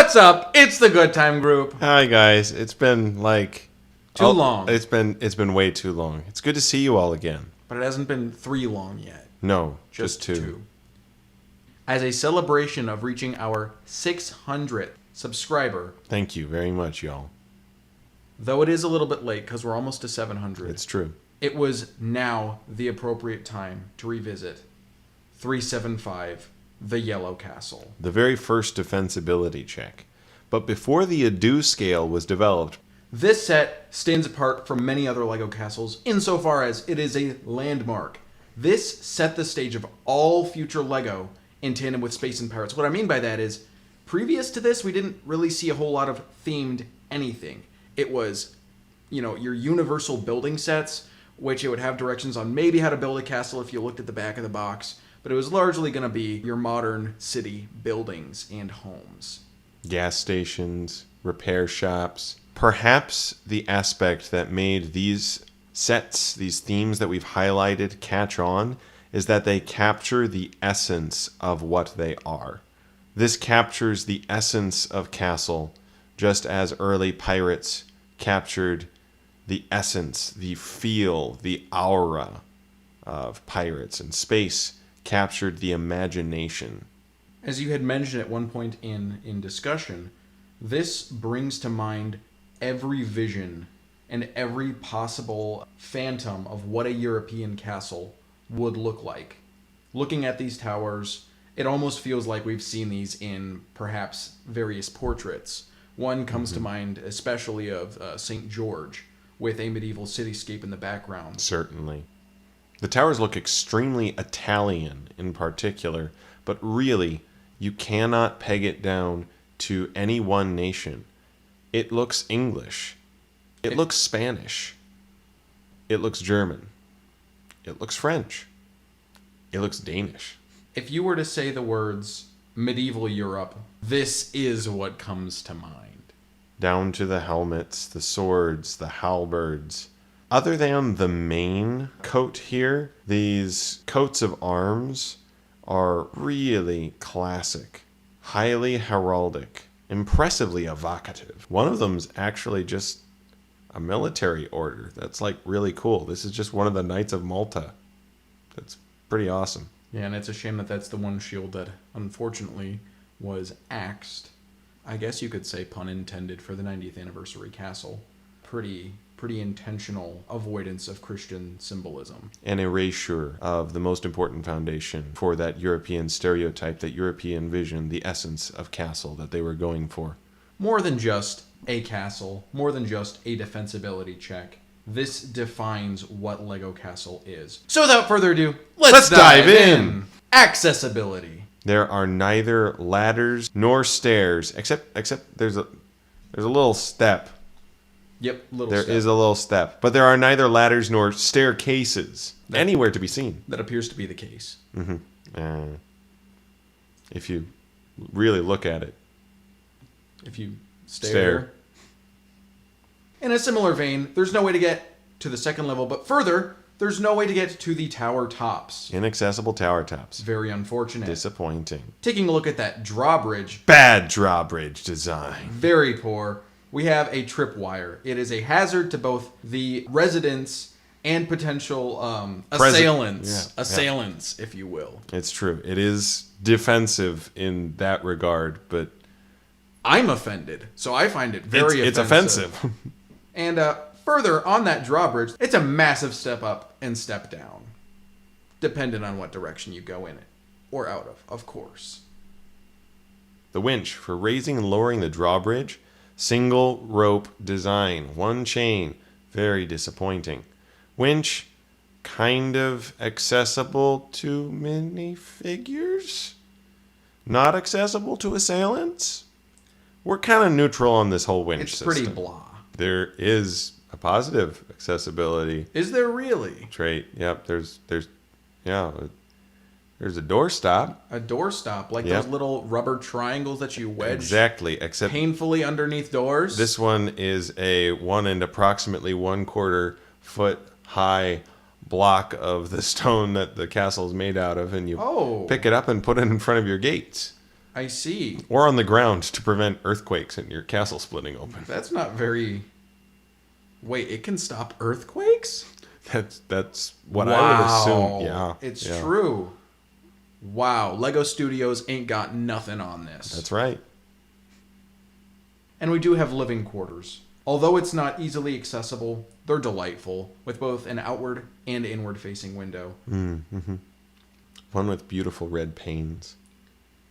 What's up? It's the Good Time Group. Hi guys, it's been like Too long. It's been way too long. It's good to see you all again. But it hasn't been 3 long yet. No, just two. As a celebration of reaching our 600th subscriber. Thank you very much, y'all. Though it is a little bit late because we're almost to 700. It's true. It was now the appropriate time to revisit 375, the Yellow Castle. The very first defensibility check. But before the ado scale was developed, This set stands apart from many other LEGO castles insofar as it is a landmark. This set the stage of all future LEGO in tandem with Space and Pirates. What I mean by that is, previous to this, we didn't really see a whole lot of themed anything. It was, your universal building sets, which it would have directions on maybe how to build a castle if you looked at the back of the box, but it was largely going to be your modern city buildings and homes. gas stations, repair shops, perhaps the aspect that made these sets, these themes that we've highlighted catch on, is that they capture the essence of what they are. This captures the essence of Castle, just as early pirates captured the essence, the feel, the aura of pirates, and Space captured the imagination. As you had mentioned at one point in discussion, this brings to mind every vision and every possible phantom of what a European castle would look like. Looking at these towers, it almost feels like we've seen these in perhaps various portraits. One comes to mind especially of St. George, with a medieval cityscape in the background. Certainly. The towers look extremely Italian in particular, but really, you cannot peg it down to any one nation. It looks English. It looks Spanish. It looks German. It looks French. It looks Danish. If you were to say the words medieval Europe, this is what comes to mind. Down to the helmets, the swords, the halberds. Other than the main coat here, these coats of arms are really classic, highly heraldic, impressively evocative. One of them's actually just a military order. That's like really cool. This is just one of the Knights of Malta. That's pretty awesome. Yeah, and it's a shame that that's the one shield that unfortunately was axed. I guess you could say pun intended for the 90th anniversary castle. Pretty intentional avoidance of Christian symbolism. An erasure of the most important foundation for that European stereotype, that European vision, the essence of castle that they were going for. More than just a castle, more than just a defensibility check, this defines what LEGO Castle is. So without further ado, let's dive in! Accessibility. There are neither ladders nor stairs, except there's a little step. Yep, There is a little step. But there are neither ladders nor staircases anywhere to be seen. That appears to be the case. If you really look at it. If you stare. In a similar vein, there's no way to get to the second level, but further, there's no way to get to the tower tops. Inaccessible tower tops. Very unfortunate. Disappointing. Taking a look at that drawbridge. Bad drawbridge design. Very poor. We have a tripwire. It is a hazard to both the residents and potential assailants, if you will. It's true. It is defensive in that regard, but I'm offended, so I find it very offensive. It's offensive. And further, on that drawbridge, it's a massive step up and step down, depending on what direction you go in it, or out of course. The winch for raising and lowering the drawbridge. Single rope design, one chain, very disappointing. Winch, kind of accessible to minifigures, not accessible to assailants. We're kind of neutral on this whole winch system. It's pretty blah. There is a positive accessibility. Is there really? Trait. Yep. There's a doorstop. A doorstop, like those little rubber triangles that you wedge exactly, except painfully underneath doors. This one is a 1 and approximately 1/4 foot high block of the stone that the castle is made out of, and you pick it up and put it in front of your gates. I see. Or on the ground to prevent earthquakes and your castle splitting open. That's not very... Wait, it can stop earthquakes? That's what I would assume. Yeah. It's yeah. true. Wow, Lego Studios ain't got nothing on this. That's right. And we do have living quarters. Although it's not easily accessible, they're delightful, with both an outward and inward facing window. Mm-hmm. One with beautiful red panes.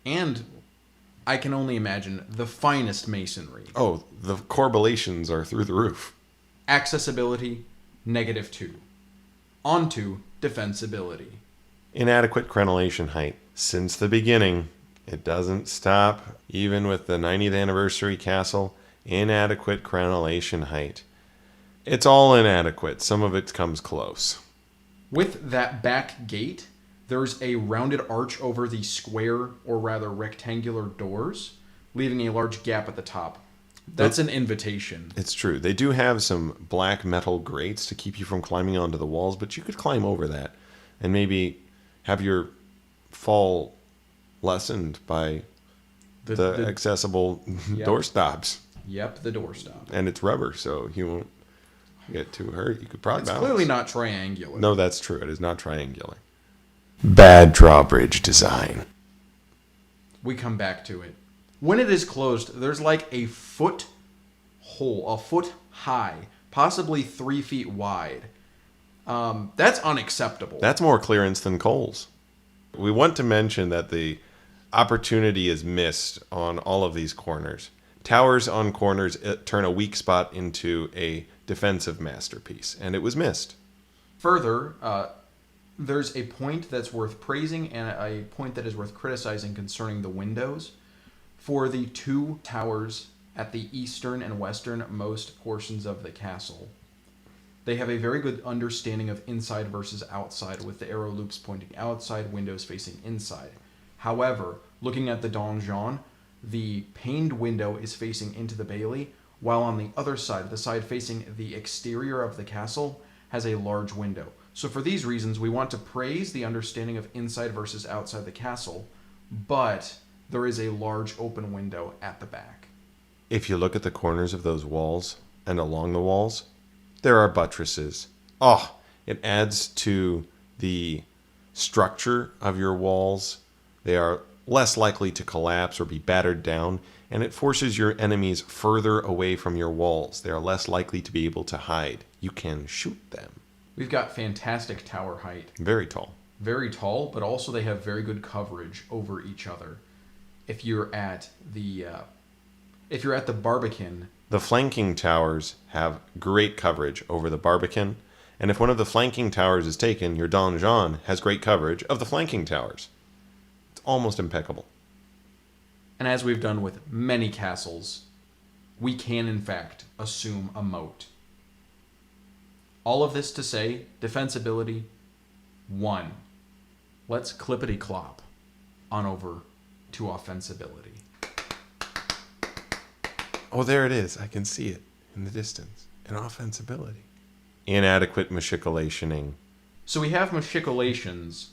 And I can only imagine the finest masonry. Oh, the corbelations are through the roof. Accessibility, -2. On to defensibility. Inadequate crenellation height. Since the beginning, it doesn't stop, even with the 90th anniversary castle. Inadequate crenellation height. It's all inadequate. Some of it comes close. With that back gate, there's a rounded arch over the square, or rather rectangular doors, leaving a large gap at the top. That's an invitation. It's true. They do have some black metal grates to keep you from climbing onto the walls, but you could climb over that and maybe have your fall lessened by the accessible Yep. doorstops. Yep, the doorstop. And it's rubber, so you won't get too hurt. You could probably It's balance. clearly not triangular. No, that's true. It is not triangular. Bad drawbridge design. We come back to it. When it is closed, there's like a foot hole, a foot high, possibly 3 feet wide. That's unacceptable. That's more clearance than Cole's. We want to mention that the opportunity is missed on all of these corners. Towers on corners turn a weak spot into a defensive masterpiece, and it was missed. Further, there's a point that's worth praising and a point that is worth criticizing concerning the windows. For the 2 towers at the eastern and westernmost portions of the castle, they have a very good understanding of inside versus outside, with the arrow loops pointing outside, windows facing inside. However, looking at the donjon, the paned window is facing into the bailey, while on the other side, the side facing the exterior of the castle, has a large window. So for these reasons, we want to praise the understanding of inside versus outside the castle, but there is a large open window at the back. If you look at the corners of those walls and along the walls, there are buttresses. Oh, it adds to the structure of your walls. They are less likely to collapse or be battered down, and it forces your enemies further away from your walls. They are less likely to be able to hide. You can shoot them. We've got fantastic tower height. Very tall. Very tall, but also they have very good coverage over each other. If you're at the Barbican, The flanking towers have great coverage over the Barbican, and if one of the flanking towers is taken, your donjon has great coverage of the flanking towers. It's almost impeccable. and as we've done with many castles, we can in fact assume a moat. All of this to say, defensibility 1. Let's clippity-clop on over to offensibility. Oh, there it is. I can see it in the distance. An offensibility. Inadequate machicolationing. So we have machicolations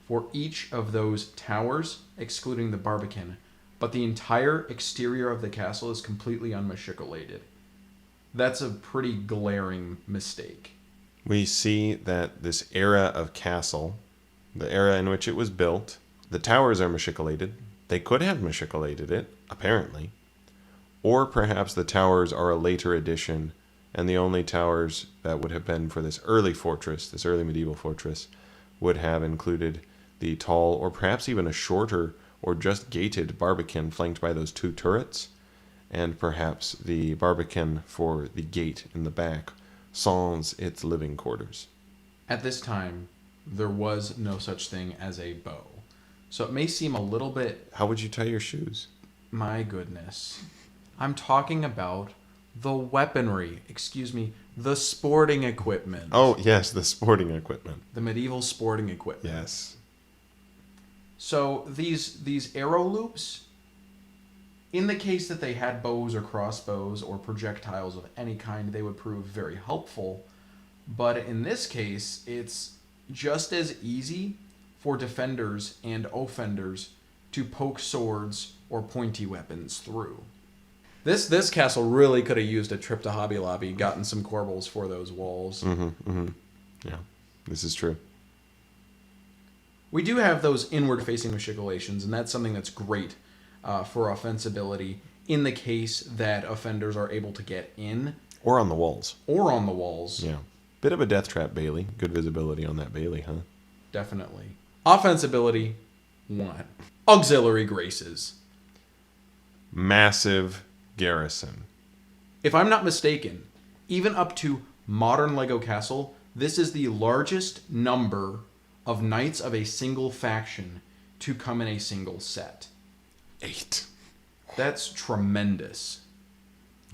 for each of those towers, excluding the Barbican, but the entire exterior of the castle is completely unmachicolated. That's a pretty glaring mistake. We see that this era of castle, the era in which it was built, the towers are machicolated. They could have machicolated it, apparently. Or perhaps the towers are a later addition, and the only towers that would have been for this early fortress, this early medieval fortress, would have included the tall or perhaps even a shorter or just gated Barbican flanked by those 2 turrets, and perhaps the Barbican for the gate in the back sans its living quarters. At this time, there was no such thing as a bow. So it may seem a little bit, How would you tie your shoes? my goodness. I'm talking about the weaponry, the sporting equipment. Oh, yes, the sporting equipment. The medieval sporting equipment. Yes. So these arrow loops, in the case that they had bows or crossbows or projectiles of any kind, they would prove very helpful. But in this case, it's just as easy for defenders and offenders to poke swords or pointy weapons through. This castle really could have used a trip to Hobby Lobby, gotten some corbels for those walls. Yeah, this is true. We do have those inward-facing machicolations, and that's something that's great for offensibility in the case that offenders are able to get in. Or on the walls. Or on the walls. Yeah. Bit of a death trap Bailey. Good visibility on that Bailey, huh? Definitely. Offensibility 1. Auxiliary graces. Massive Garrison. If I'm not mistaken, even up to modern Lego Castle, this is the largest number of knights of a single faction to come in a single set. 8. That's tremendous.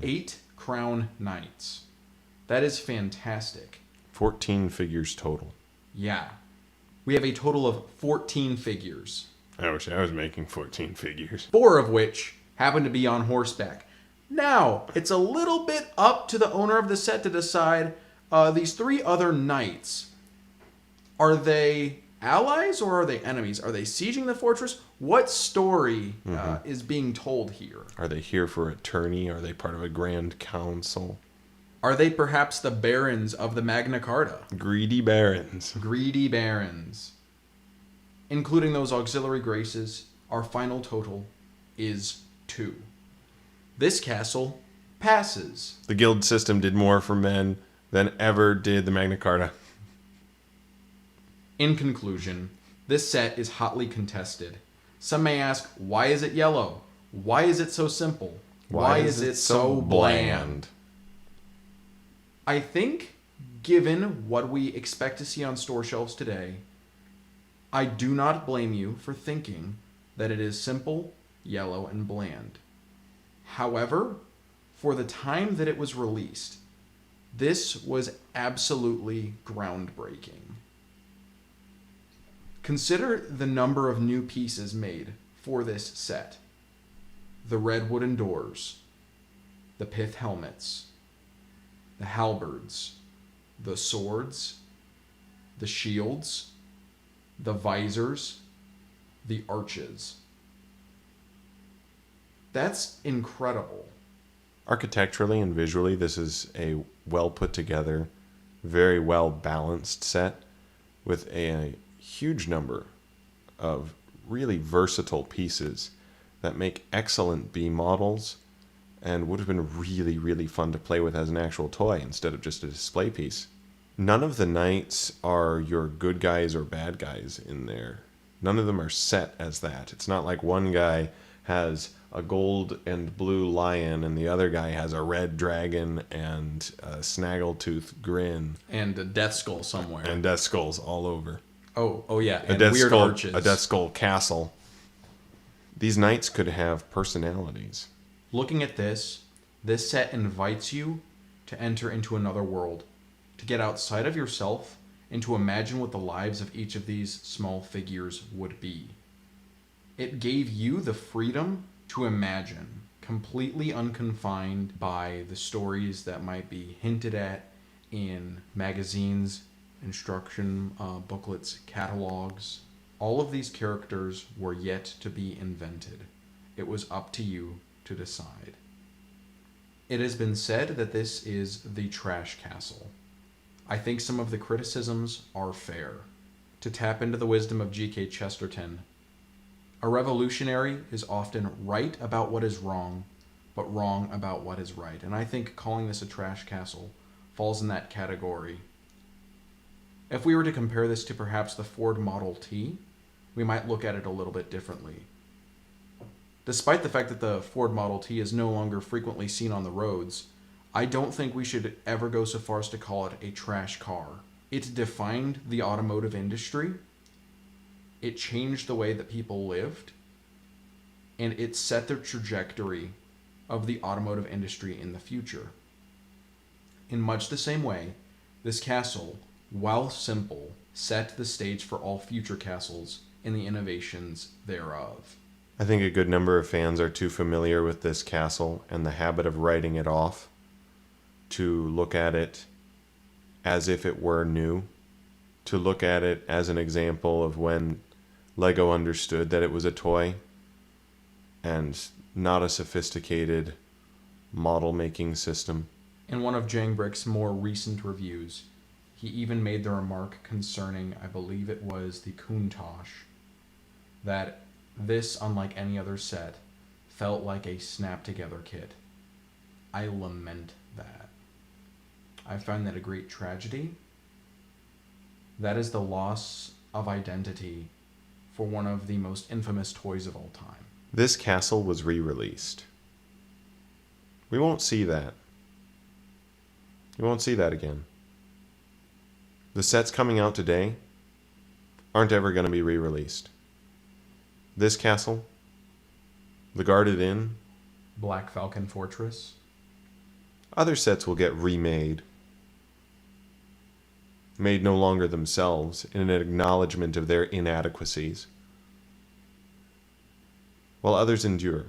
8 crown knights. That is fantastic. 14 figures total. Yeah. We have a total of 14 figures. I wish I was making 14 figures. 4 of which happen to be on horseback. Now, it's a little bit up to the owner of the set to decide these 3 other knights. Are they allies or are they enemies? Are they sieging the fortress? What story is being told here? Are they here for a tourney? Are they part of a grand council? Are they perhaps the barons of the Magna Carta? Greedy barons. Greedy barons. Including those auxiliary graces, our final total is 2. This castle passes. The guild system did more for men than ever did the Magna Carta. In conclusion, this set is hotly contested. Some may ask, why is it yellow? Why is it so simple? Why is it so bland? I think, given what we expect to see on store shelves today, I do not blame you for thinking that it is simple, yellow, and bland. However, for the time that it was released, this was absolutely groundbreaking. Consider the number of new pieces made for this set. The red wooden doors, the pith helmets, the halberds, the swords, the shields, the visors, the arches. That's incredible. Architecturally and visually, this is a well put together, very well balanced set with a huge number of really versatile pieces that make excellent B models and would have been really, really fun to play with as an actual toy instead of just a display piece. None of the knights are your good guys or bad guys in there. None of them are set as that. It's not like one guy has a gold and blue lion and the other guy has a red dragon and a snaggletooth grin. And a death skull somewhere. And death skulls all over. Oh yeah, and weird arches. A death skull castle. These knights could have personalities. Looking at this set invites you to enter into another world, to get outside of yourself and to imagine what the lives of each of these small figures would be. It gave you the freedom to imagine, completely unconfined by the stories that might be hinted at in magazines, instruction booklets, catalogs. All of these characters were yet to be invented. It was up to you to decide. It has been said that this is the trash castle. I think some of the criticisms are fair. To tap into the wisdom of G.K. Chesterton, a revolutionary is often right about what is wrong, but wrong about what is right. And I think calling this a trash castle falls in that category. If we were to compare this to perhaps the Ford Model T, we might look at it a little bit differently. Despite the fact that the Ford Model T is no longer frequently seen on the roads, I don't think we should ever go so far as to call it a trash car. It defined the automotive industry, it changed the way that people lived, and it set the trajectory of the automotive industry in the future. In much the same way, this castle, while simple, set the stage for all future castles and the innovations thereof. I think a good number of fans are too familiar with this castle and the habit of writing it off to look at it as if it were new, to look at it as an example of when Lego understood that it was a toy and not a sophisticated model making system. In one of Jangbrick's more recent reviews, he even made the remark concerning, I believe it was the Countach, that this, unlike any other set, felt like a snap-together kit. I lament that. I find that a great tragedy. That is the loss of identity for one of the most infamous toys of all time. This castle was re-released. We won't see that. You won't see that again. The sets coming out today aren't ever going to be re-released. This castle, the Guarded Inn, Black Falcon Fortress. other sets will get remade. Made no longer themselves in an acknowledgement of their inadequacies, while others endure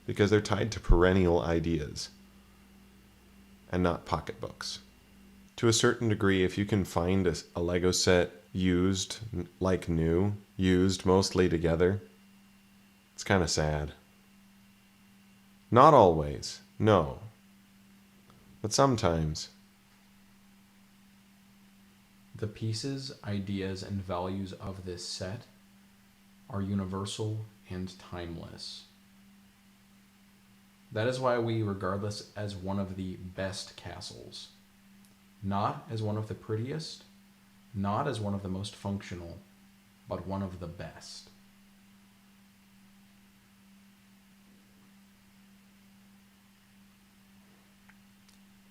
because they're tied to perennial ideas and not pocketbooks. To a certain degree, if you can find a Lego set used like new, used mostly together, it's kind of sad. Not always, no. But sometimes. The pieces, ideas, and values of this set are universal and timeless. That is why we regard this as one of the best castles. Not as one of the prettiest, not as one of the most functional, but one of the best.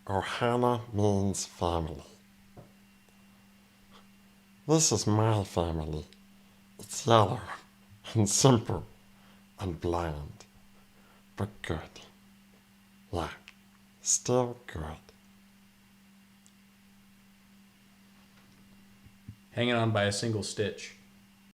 Ohana means family. This is my family. It's yellow and simple and bland, but good. Yeah, still good. Hanging on by a single stitch.